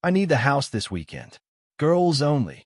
I need the house this weekend. Girls only.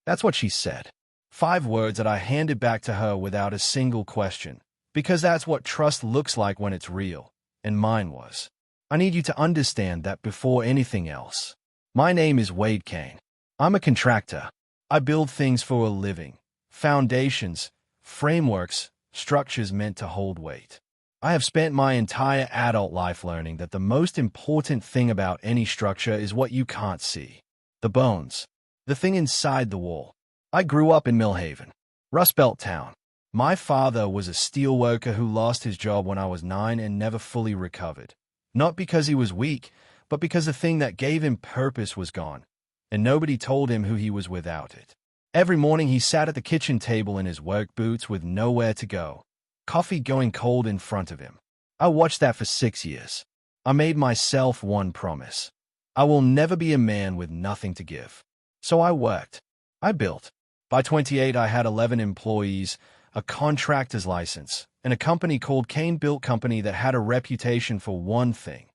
That's what she said. 5 words that I handed back to her without a single question, because that's what trust looks like when it's real, and mine was. I need you to understand that before anything else. My name is Wade Kane. I'm a contractor. I build things for a living. Foundations, frameworks, structures meant to hold weight. I have spent my entire adult life learning that the most important thing about any structure is what you can't see. The bones. The thing inside the wall. I grew up in Millhaven, Rust Belt town. My father was a steel worker who lost his job when I was 9 and never fully recovered. Not because he was weak, but because the thing that gave him purpose was gone, and nobody told him who he was without it. Every morning he sat at the kitchen table in his work boots with nowhere to go, coffee going cold in front of him. I watched that for 6 years. I made myself one promise. I will never be a man with nothing to give. So I worked. I built. By 28, I had 11 employees, a contractor's license, and a company called Kane Built Company that had a reputation for one thing.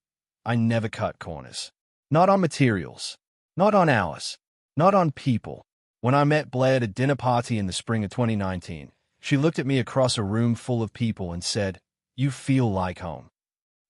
I never cut corners. Not on materials. Not on hours. Not on people. When I met Blaire at a dinner party in the spring of 2019, she looked at me across a room full of people and said, "You feel like home."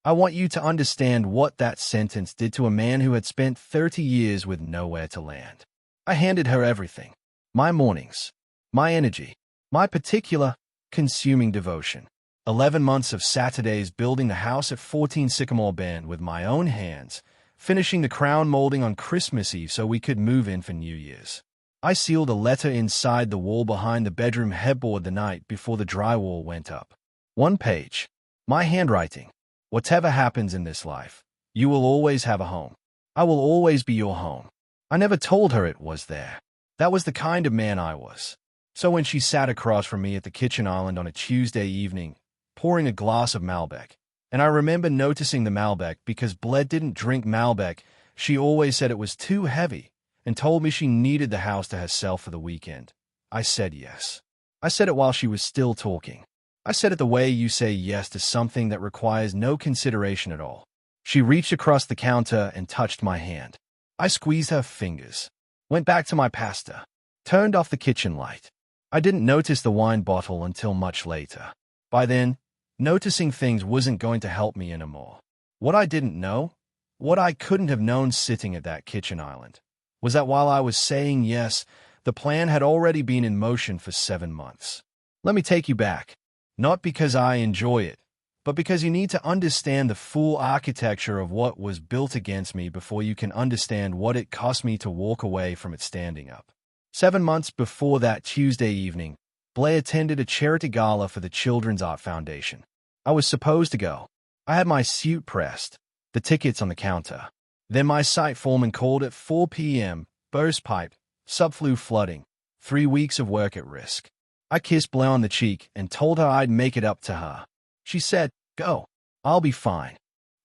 I want you to understand what that sentence did to a man who had spent 30 years with nowhere to land. I handed her everything. My mornings. My energy. My particular, consuming devotion. 11 months of Saturdays building the house at 14 Sycamore Bend with my own hands, finishing the crown molding on Christmas Eve so we could move in for New Year's. I sealed a letter inside the wall behind the bedroom headboard the night before the drywall went up. 1 page. My handwriting. Whatever happens in this life, you will always have a home. I will always be your home. I never told her it was there. That was the kind of man I was. So when she sat across from me at the kitchen island on a Tuesday evening, pouring a glass of Malbec, and I remember noticing the Malbec because Blaire didn't drink Malbec, she always said it was too heavy, and told me she needed the house to herself for the weekend. I said yes. I said it while she was still talking. I said it the way you say yes to something that requires no consideration at all. She reached across the counter and touched my hand. I squeezed her fingers, went back to my pasta, turned off the kitchen light. I didn't notice the wine bottle until much later. By then, noticing things wasn't going to help me anymore. What I didn't know, what I couldn't have known sitting at that kitchen island, was that while I was saying yes, the plan had already been in motion for 7 months. Let me take you back. Not because I enjoy it, but because you need to understand the full architecture of what was built against me before you can understand what it cost me to walk away from it standing up. 7 months before that Tuesday evening, Blaire attended a charity gala for the Children's Art Foundation. I was supposed to go. I had my suit pressed, the tickets on the counter. Then my site foreman called at 4 p.m., burst pipe, subflue flooding, 3 weeks of work at risk. I kissed Blaire on the cheek and told her I'd make it up to her. She said, "Go, I'll be fine."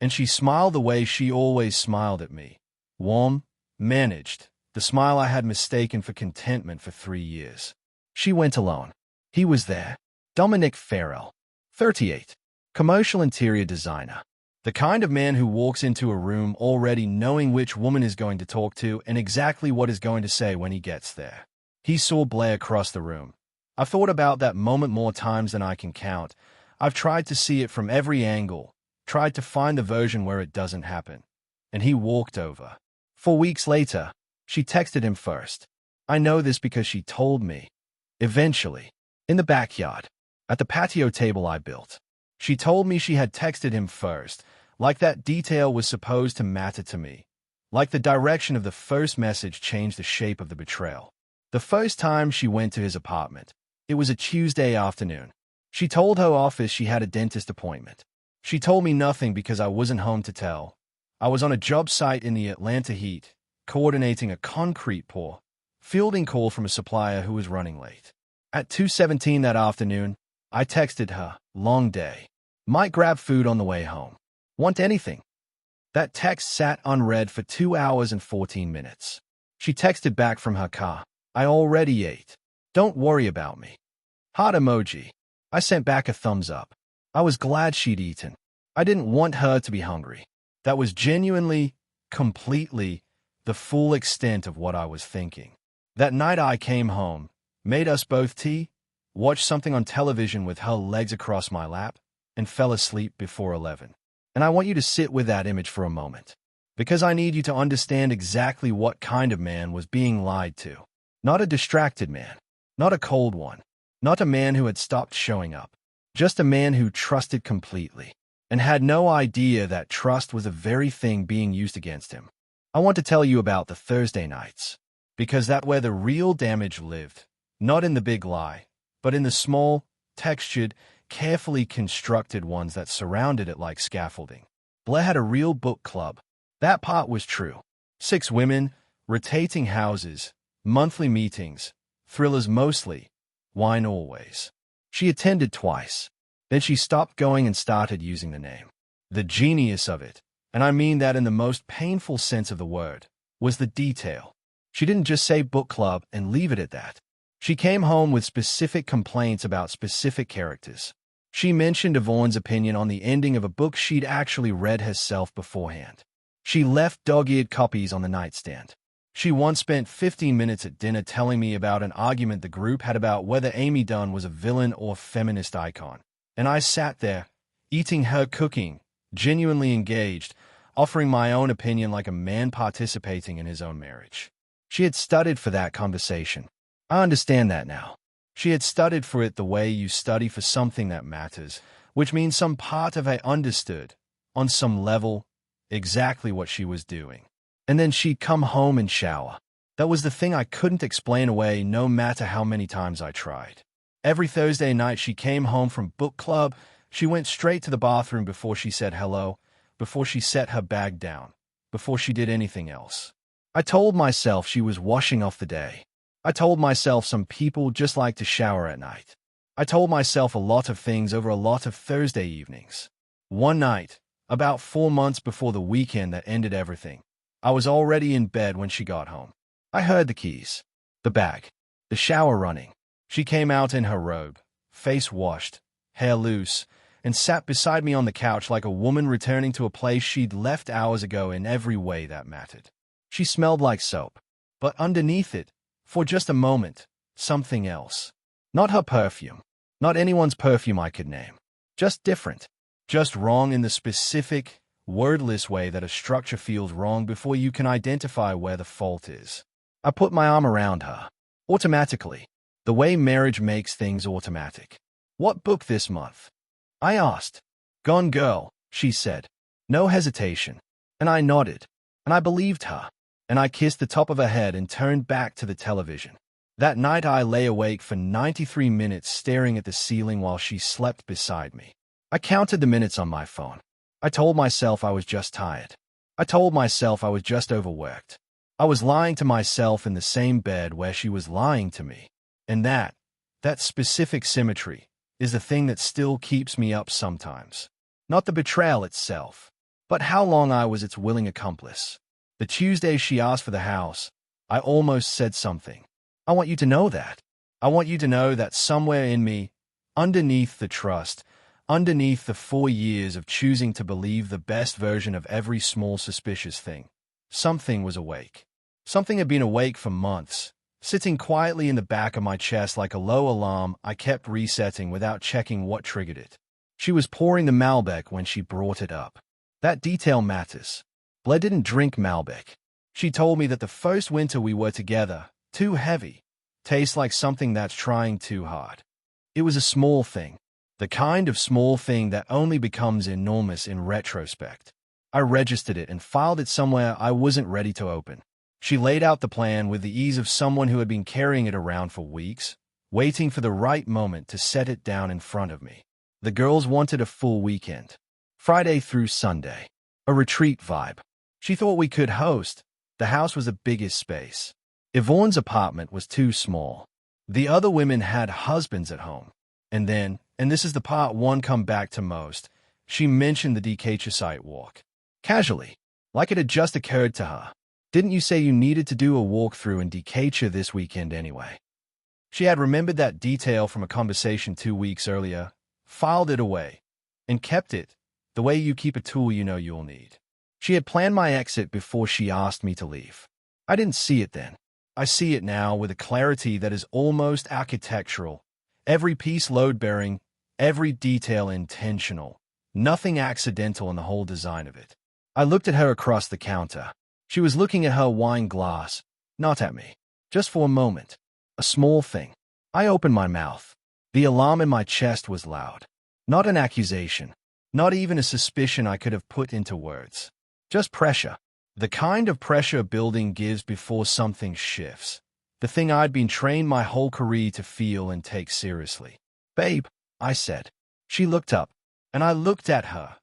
And she smiled the way she always smiled at me. Warm, managed, the smile I had mistaken for contentment for 3 years. She went alone. He was there. Dominic Farrell, 38, commercial interior designer. The kind of man who walks into a room already knowing which woman is going to talk to and exactly what is going to say when he gets there. He saw Blaire cross the room. I've thought about that moment more times than I can count. I've tried to see it from every angle, tried to find the version where it doesn't happen. And he walked over. 4 weeks later, she texted him first. I know this because she told me. Eventually, in the backyard, at the patio table I built, she told me she had texted him first, like that detail was supposed to matter to me. Like the direction of the first message changed the shape of the betrayal. The first time she went to his apartment, it was a Tuesday afternoon. She told her office she had a dentist appointment. She told me nothing because I wasn't home to tell. I was on a job site in the Atlanta heat, coordinating a concrete pour, fielding call from a supplier who was running late. At 2:17 that afternoon, I texted her, "Long day. Might grab food on the way home. Want anything?" That text sat unread for 2 hours and 14 minutes. She texted back from her car, "I already ate. Don't worry about me." Heart emoji. I sent back a thumbs up. I was glad she'd eaten. I didn't want her to be hungry. That was genuinely, completely, the full extent of what I was thinking. That night I came home, made us both tea, watched something on television with her legs across my lap, and fell asleep before 11. And I want you to sit with that image for a moment, because I need you to understand exactly what kind of man was being lied to. Not a distracted man, not a cold one, not a man who had stopped showing up, just a man who trusted completely and had no idea that trust was the very thing being used against him. I want to tell you about the Thursday nights, because that's where the real damage lived, not in the big lie, but in the small, textured, carefully constructed ones that surrounded it like scaffolding. Blaire had a real book club. That part was true. 6 women, rotating houses, monthly meetings, thrillers mostly, wine always. She attended twice. Then she stopped going and started using the name. The genius of it, and I mean that in the most painful sense of the word, was the detail. She didn't just say book club and leave it at that. She came home with specific complaints about specific characters. She mentioned Yvonne's opinion on the ending of a book she'd actually read herself beforehand. She left dog-eared copies on the nightstand. She once spent 15 minutes at dinner telling me about an argument the group had about whether Amy Dunn was a villain or feminist icon. And I sat there, eating her cooking, genuinely engaged, offering my own opinion like a man participating in his own marriage. She had studied for that conversation. I understand that now. She had studied for it the way you study for something that matters, which means some part of her understood, on some level, exactly what she was doing. And then she'd come home and shower. That was the thing I couldn't explain away no matter how many times I tried. Every Thursday night she came home from book club, she went straight to the bathroom before she said hello, before she set her bag down, before she did anything else. I told myself she was washing off the day. I told myself some people just like to shower at night. I told myself a lot of things over a lot of Thursday evenings. One night, about 4 months before the weekend that ended everything, I was already in bed when she got home. I heard the keys, the bag, the shower running. She came out in her robe, face washed, hair loose, and sat beside me on the couch like a woman returning to a place she'd left hours ago in every way that mattered. She smelled like soap, but underneath it, for just a moment, something else. Not her perfume, not anyone's perfume I could name. Just different, just wrong in the specific, wordless way that a structure feels wrong before you can identify where the fault is. I put my arm around her, automatically, the way marriage makes things automatic. What book this month? I asked. Gone Girl, she said. No hesitation. And I nodded. And I believed her. And I kissed the top of her head and turned back to the television. That night I lay awake for 93 minutes staring at the ceiling while she slept beside me. I counted the minutes on my phone. I told myself I was just tired. I told myself I was just overworked. I was lying to myself in the same bed where she was lying to me. And that specific symmetry, is the thing that still keeps me up sometimes. Not the betrayal itself, but how long I was its willing accomplice. The Tuesday she asked for the house, I almost said something. I want you to know that. I want you to know that somewhere in me, underneath the trust, underneath the 4 years of choosing to believe the best version of every small suspicious thing, something was awake. Something had been awake for months, sitting quietly in the back of my chest like a low alarm I kept resetting without checking what triggered it. She was pouring the Malbec when she brought it up. That detail matters. Blaire didn't drink Malbec. She told me that the first winter we were together, too heavy, tastes like something that's trying too hard. It was a small thing, the kind of small thing that only becomes enormous in retrospect. I registered it and filed it somewhere I wasn't ready to open. She laid out the plan with the ease of someone who had been carrying it around for weeks, waiting for the right moment to set it down in front of me. The girls wanted a full weekend, Friday through Sunday, a retreat vibe. She thought we could host. The house was the biggest space. Yvonne's apartment was too small. The other women had husbands at home. And then, and this is the part one come back to most, she mentioned the Decatur site walk. Casually, like it had just occurred to her. Didn't you say you needed to do a walkthrough in Decatur this weekend anyway? She had remembered that detail from a conversation 2 weeks earlier, filed it away, and kept it, the way you keep a tool you know you'll need. She had planned my exit before she asked me to leave. I didn't see it then. I see it now with a clarity that is almost architectural. Every piece load-bearing, every detail intentional. Nothing accidental in the whole design of it. I looked at her across the counter. She was looking at her wine glass, not at me. Just for a moment. A small thing. I opened my mouth. The alarm in my chest was loud. Not an accusation. Not even a suspicion I could have put into words. Just pressure. The kind of pressure building gives before something shifts. The thing I'd been trained my whole career to feel and take seriously. "Babe," I said. She looked up, and I looked at her.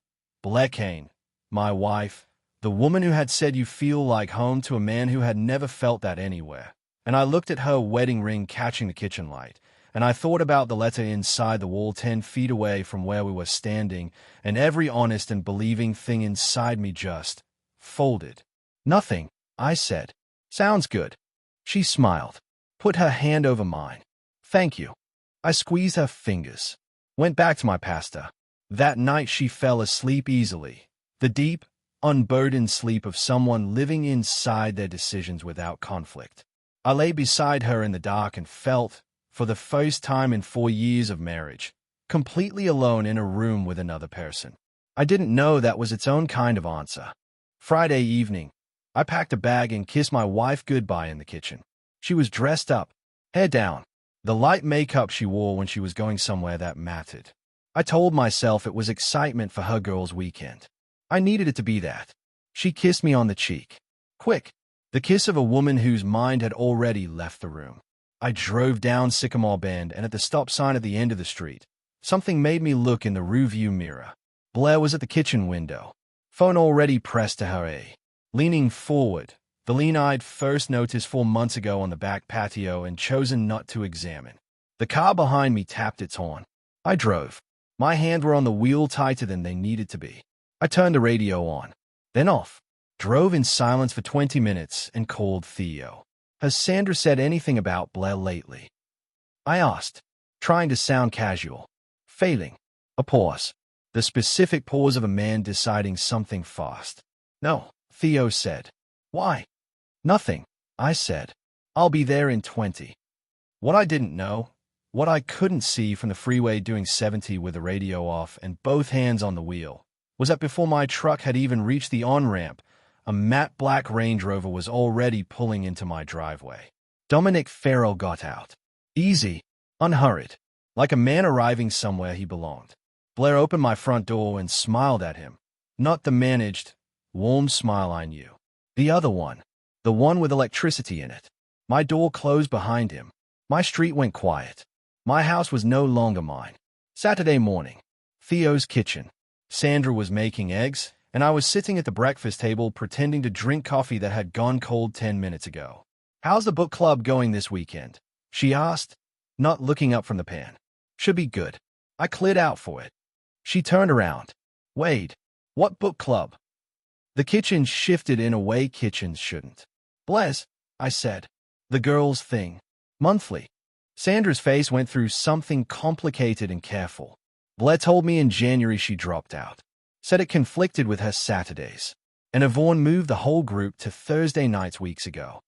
Blaire Kane, my wife, the woman who had said you feel like home to a man who had never felt that anywhere. And I looked at her wedding ring catching the kitchen light, and I thought about the letter inside the wall 10 feet away from where we were standing, and every honest and believing thing inside me just folded. "Nothing," I said. "Sounds good." She smiled, put her hand over mine. "Thank you." I squeezed her fingers. Went back to my pasta. That night she fell asleep easily. The deep, unburdened sleep of someone living inside their decisions without conflict. I lay beside her in the dark and felt, for the first time in 4 years of marriage, completely alone in a room with another person. I didn't know that was its own kind of answer. Friday evening, I packed a bag and kissed my wife goodbye in the kitchen. She was dressed up, hair down, the light makeup she wore when she was going somewhere that mattered. I told myself it was excitement for her girls' weekend. I needed it to be that. She kissed me on the cheek. Quick, the kiss of a woman whose mind had already left the room. I drove down Sycamore Bend, and at the stop sign at the end of the street, something made me look in the rearview mirror. Blaire was at the kitchen window, phone already pressed to her ear. Leaning forward, the lean-eyed first noticed 4 months ago on the back patio and chosen not to examine. The car behind me tapped its horn. I drove. My hands were on the wheel tighter than they needed to be. I turned the radio on, then off. Drove in silence for 20 minutes and called Theo. "Has Sandra said anything about Blaire lately?" I asked, trying to sound casual. Failing. A pause. The specific pause of a man deciding something fast. "No," Theo said. "Why?" "Nothing," I said. "I'll be there in 20. What I didn't know, what I couldn't see from the freeway doing 70 with the radio off and both hands on the wheel, was that before my truck had even reached the on-ramp, a matte black Range Rover was already pulling into my driveway. Dominic Farrell got out. Easy, unhurried, like a man arriving somewhere he belonged. Blaire opened my front door and smiled at him. Not the managed, warm smile I knew. The other one. The one with electricity in it. My door closed behind him. My street went quiet. My house was no longer mine. Saturday morning. Theo's kitchen. Sandra was making eggs, and I was sitting at the breakfast table pretending to drink coffee that had gone cold 10 minutes ago. "How's the book club going this weekend?" she asked, not looking up from the pan. "Should be good." I cleared out for it. She turned around. "Wade, what book club?" The kitchen shifted in a way kitchens shouldn't. "Bless," I said. "The girls' thing. Monthly." Sandra's face went through something complicated and careful. Blaire told me in January she dropped out. Said it conflicted with her Saturdays. And Yvonne moved the whole group to Thursday nights weeks ago.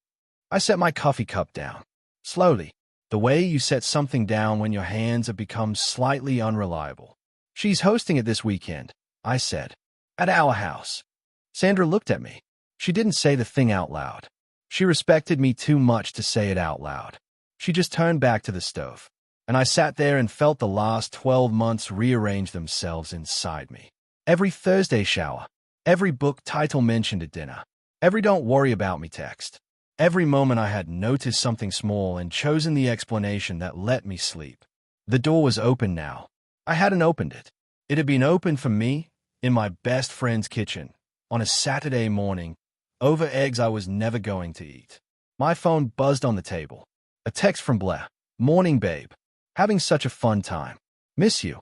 I set my coffee cup down. Slowly. The way you set something down when your hands have become slightly unreliable. "She's hosting it this weekend," I said. "At our house." Sandra looked at me. She didn't say the thing out loud. She respected me too much to say it out loud. She just turned back to the stove. And I sat there and felt the last 12 months rearrange themselves inside me. Every Thursday shower. Every book title mentioned at dinner. Every "don't worry about me" text. Every moment I had noticed something small and chosen the explanation that let me sleep. The door was open now. I hadn't opened it. It had been open for me, in my best friend's kitchen, on a Saturday morning, over eggs I was never going to eat. My phone buzzed on the table. A text from Blaire. "Morning, babe. Having such a fun time. Miss you."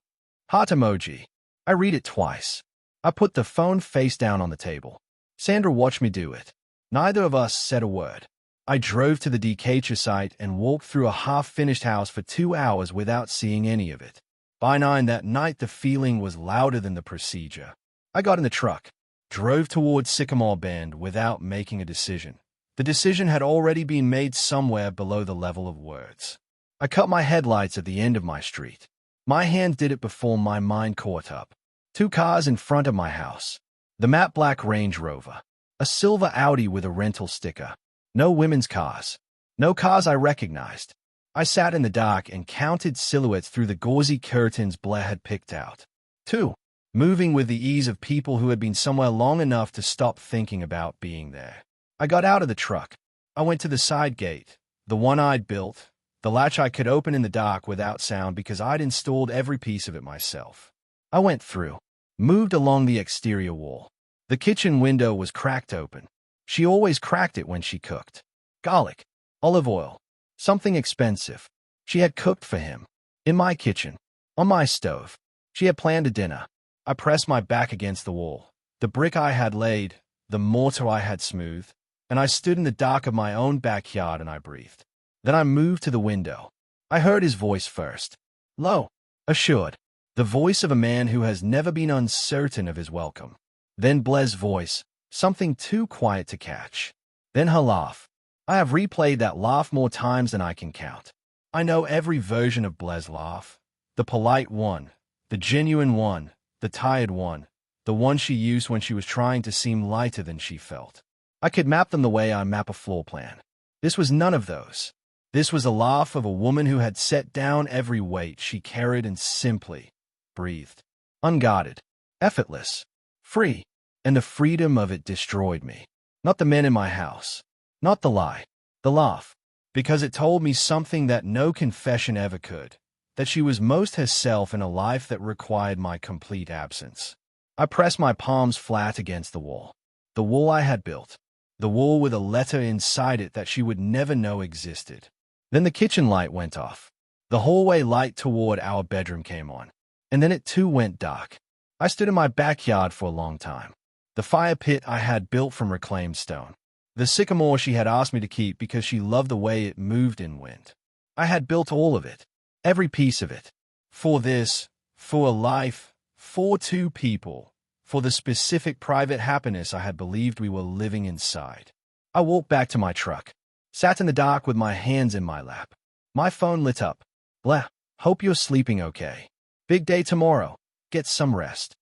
Heart emoji. I read it twice. I put the phone face down on the table. Sandra watched me do it. Neither of us said a word. I drove to the Decatur site and walked through a half-finished house for 2 hours without seeing any of it. By 9 that night, the feeling was louder than the procedure. I got in the truck, drove towards Sycamore Bend without making a decision. The decision had already been made somewhere below the level of words. I cut my headlights at the end of my street. My hand did it before my mind caught up. 2 cars in front of my house. The matte black Range Rover. A silver Audi with a rental sticker. No women's cars. No cars I recognized. I sat in the dark and counted silhouettes through the gauzy curtains Blaire had picked out. 2. Moving with the ease of people who had been somewhere long enough to stop thinking about being there. I got out of the truck. I went to the side gate, the one I'd built, the latch I could open in the dark without sound because I'd installed every piece of it myself. I went through, moved along the exterior wall. The kitchen window was cracked open. She always cracked it when she cooked. Garlic, olive oil, something expensive. She had cooked for him. In my kitchen, on my stove. She had planned a dinner. I pressed my back against the wall. The brick I had laid, the mortar I had smoothed, and I stood in the dark of my own backyard and I breathed. Then I moved to the window. I heard his voice first. Low, assured. The voice of a man who has never been uncertain of his welcome. Then Blaire's voice, something too quiet to catch. Then her laugh. I have replayed that laugh more times than I can count. I know every version of Blaire's laugh. The polite one, the genuine one, the tired one, the one she used when she was trying to seem lighter than she felt. I could map them the way I map a floor plan. This was none of those. This was a laugh of a woman who had set down every weight she carried and simply breathed. Unguarded, effortless, free, and the freedom of it destroyed me. Not the men in my house. Not the lie. The laugh. Because it told me something that no confession ever could. That she was most herself in a life that required my complete absence. I pressed my palms flat against the wall. The wall I had built. The wall with a letter inside it that she would never know existed. Then the kitchen light went off. The hallway light toward our bedroom came on. And then it too went dark. I stood in my backyard for a long time. The fire pit I had built from reclaimed stone. The sycamore she had asked me to keep because she loved the way it moved in wind. I had built all of it. Every piece of it. For this, for a life, for 2 people, for the specific private happiness I had believed we were living inside. I walked back to my truck, sat in the dark with my hands in my lap. My phone lit up. Blaire, hope you're sleeping okay. Big day tomorrow. Get some rest.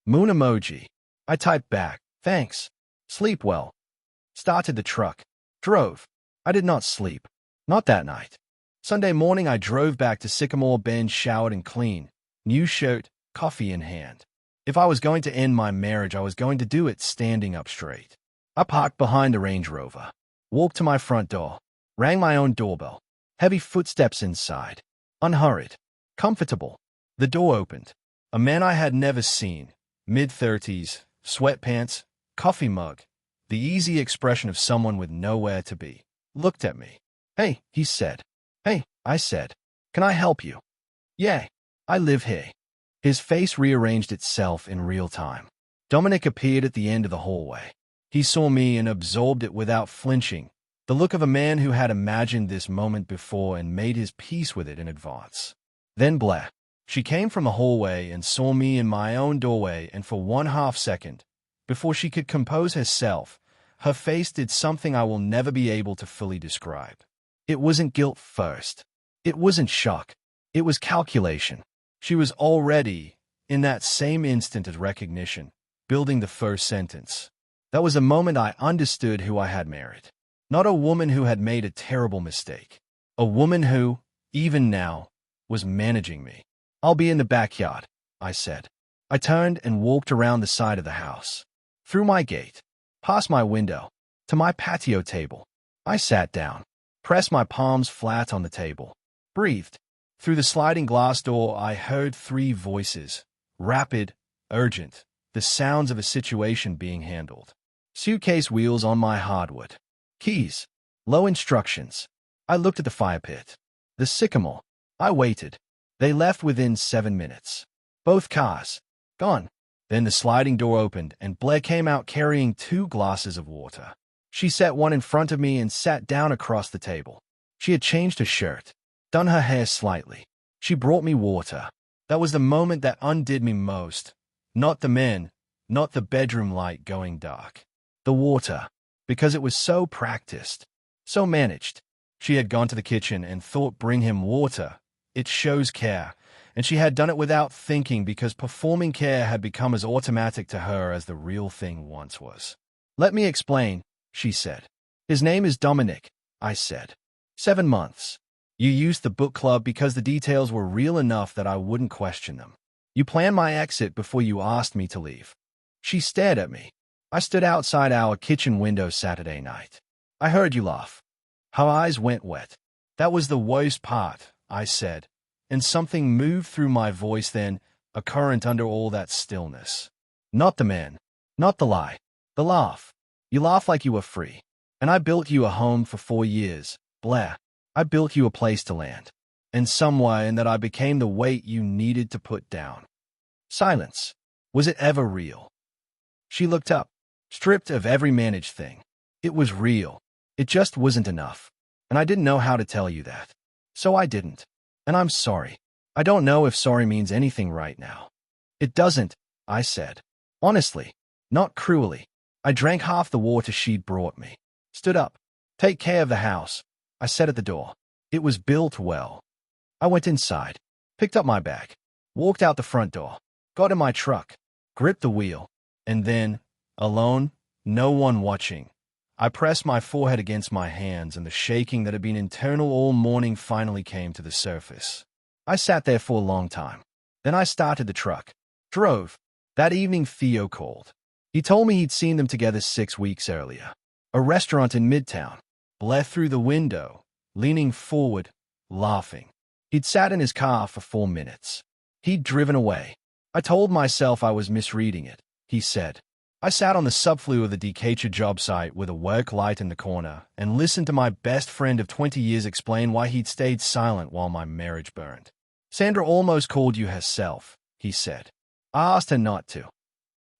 Moon emoji. I typed back, thanks. Sleep well. Started the truck. Drove. I did not sleep. Not that night. Sunday morning I drove back to Sycamore Bend, showered and clean. New shirt, coffee in hand. If I was going to end my marriage, I was going to do it standing up straight. I parked behind the Range Rover. Walked to my front door. Rang my own doorbell. Heavy footsteps inside. Unhurried. Comfortable. The door opened. A man I had never seen. Mid-30s. Sweatpants. Coffee mug. The easy expression of someone with nowhere to be. Looked at me. Hey, he said. Hey, I said. Can I help you? Yeah, I live here. His face rearranged itself in real time. Dominic appeared at the end of the hallway. He saw me and absorbed it without flinching, the look of a man who had imagined this moment before and made his peace with it in advance. Then Blaire. She came from the hallway and saw me in my own doorway, and for 1/2 second, before she could compose herself, her face did something I will never be able to fully describe. It wasn't guilt first. It wasn't shock. It was calculation. She was already, in that same instant of recognition, building the first sentence. That was the moment I understood who I had married. Not a woman who had made a terrible mistake. A woman who, even now, was managing me. I'll be in the backyard, I said. I turned and walked around the side of the house. Through my gate, past my window, to my patio table. I sat down, pressed my palms flat on the table, breathed. Through the sliding glass door, I heard 3 voices, rapid, urgent, the sounds of a situation being handled. Suitcase wheels on my hardwood. Keys. Low instructions. I looked at the fire pit. The sycamore. I waited. They left within 7 minutes. Both cars. Gone. Then the sliding door opened, and Blaire came out carrying 2 glasses of water. She set one in front of me and sat down across the table. She had changed her shirt, done her hair slightly. She brought me water. That was the moment that undid me most. Not the men, not the bedroom light going dark. The water. because it was so practiced, so managed. She had gone to the kitchen and thought, bring him water. It shows care. And she had done it without thinking because performing care had become as automatic to her as the real thing once was. Let me explain, she said. His name is Dominic, I said. 7 months. You used the book club because the details were real enough that I wouldn't question them. You planned my exit before you asked me to leave. She stared at me. I stood outside our kitchen window Saturday night. I heard you laugh. Her eyes went wet. That was the worst part, I said, and something moved through my voice then, a current under all that stillness. Not the man, not the lie, the laugh. You laugh like you were free. And I built you a home for 4 years, Blaire. I built you a place to land. And somewhere in that I became the weight you needed to put down. Silence. Was it ever real? She looked up, stripped of every managed thing. It was real. It just wasn't enough. And I didn't know how to tell you that. So I didn't. And I'm sorry. I don't know if sorry means anything right now. It doesn't, I said. Honestly, not cruelly. I drank half the water she'd brought me. Stood up. Take care of the house, I said at the door. It was built well. I went inside, picked up my bag, walked out the front door, got in my truck, gripped the wheel, and then, alone, no one watching, I pressed my forehead against my hands and the shaking that had been internal all morning finally came to the surface. I sat there for a long time. Then I started the truck. Drove. That evening Theo called. He told me he'd seen them together 6 weeks earlier. A restaurant in Midtown. Blaire through the window, leaning forward, laughing. He'd sat in his car for 4 minutes. He'd driven away. I told myself I was misreading it, he said. I sat on the subflue of the Decatur job site with a work light in the corner and listened to my best friend of 20 years explain why he'd stayed silent while my marriage burned. Sandra almost called you herself, he said. I asked her not to.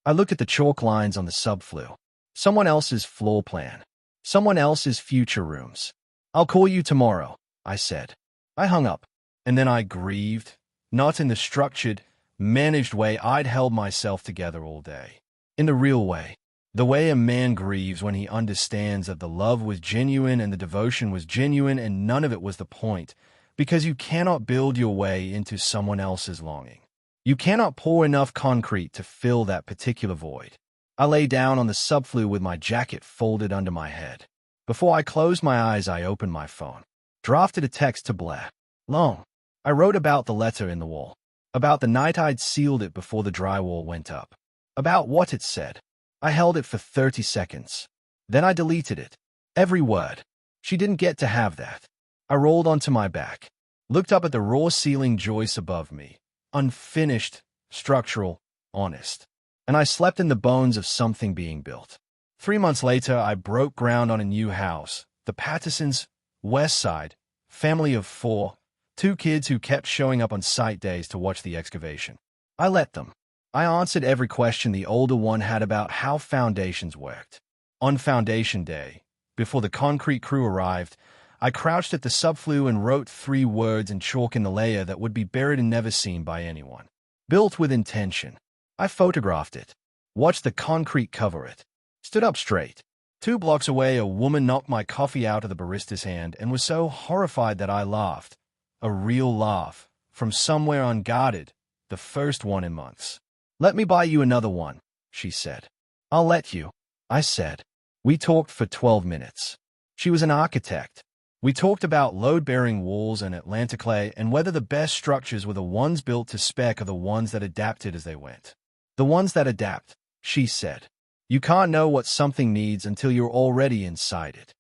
I looked at the chalk lines on the subflue. Someone else's floor plan. Someone else's future rooms. I'll call you tomorrow, I said. I hung up, and then I grieved, not in the structured, managed way I'd held myself together all day. In the real way, the way a man grieves when he understands that the love was genuine and the devotion was genuine and none of it was the point, because you cannot build your way into someone else's longing. You cannot pour enough concrete to fill that particular void. I lay down on the subflue with my jacket folded under my head. Before I closed my eyes, I opened my phone. Drafted a text to Blaire. Long. I wrote about the letter in the wall. About the night I'd sealed it before the drywall went up. About what it said. I held it for 30 seconds. Then I deleted it. Every word. She didn't get to have that. I rolled onto my back. Looked up at the raw ceiling joists above me. Unfinished, structural, honest. And I slept in the bones of something being built. 3 months later, I broke ground on a new house. The Pattersons, West Side, family of 4, 2 kids who kept showing up on site days to watch the excavation. I let them. I answered every question the older one had about how foundations worked. On foundation day, before the concrete crew arrived, I crouched at the subflue and wrote 3 words in chalk in the layer that would be buried and never seen by anyone. Built with intention. I photographed it. Watched the concrete cover it. Stood up straight. 2 blocks away, a woman knocked my coffee out of the barista's hand and was so horrified that I laughed. A real laugh. From somewhere unguarded. The first one in months. Let me buy you another one, she said. I'll let you, I said. We talked for 12 minutes. She was an architect. We talked about load-bearing walls and Atlanta clay and whether the best structures were the ones built to spec or the ones that adapted as they went. The ones that adapt, she said. You can't know what something needs until you're already inside it.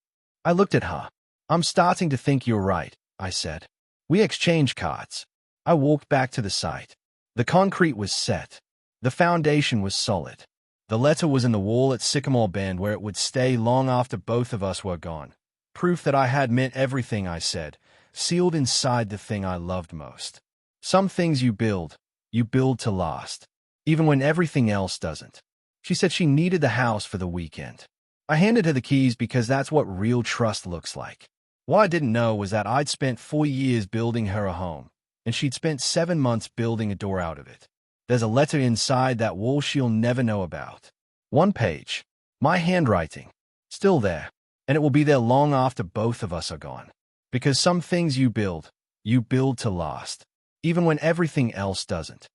I looked at her. I'm starting to think you're right, I said. We exchanged cards. I walked back to the site. The concrete was set. The foundation was solid. The letter was in the wall at Sycamore Bend where it would stay long after both of us were gone. Proof that I had meant everything I said, sealed inside the thing I loved most. Some things you build to last, even when everything else doesn't. She said she needed the house for the weekend. I handed her the keys because that's what real trust looks like. What I didn't know was that I'd spent 4 years building her a home, and she'd spent 7 months building a door out of it. There's a letter inside that wall she'll never know about. 1 page. My handwriting. Still there, and it will be there long after both of us are gone. Because some things you build to last, even when everything else doesn't.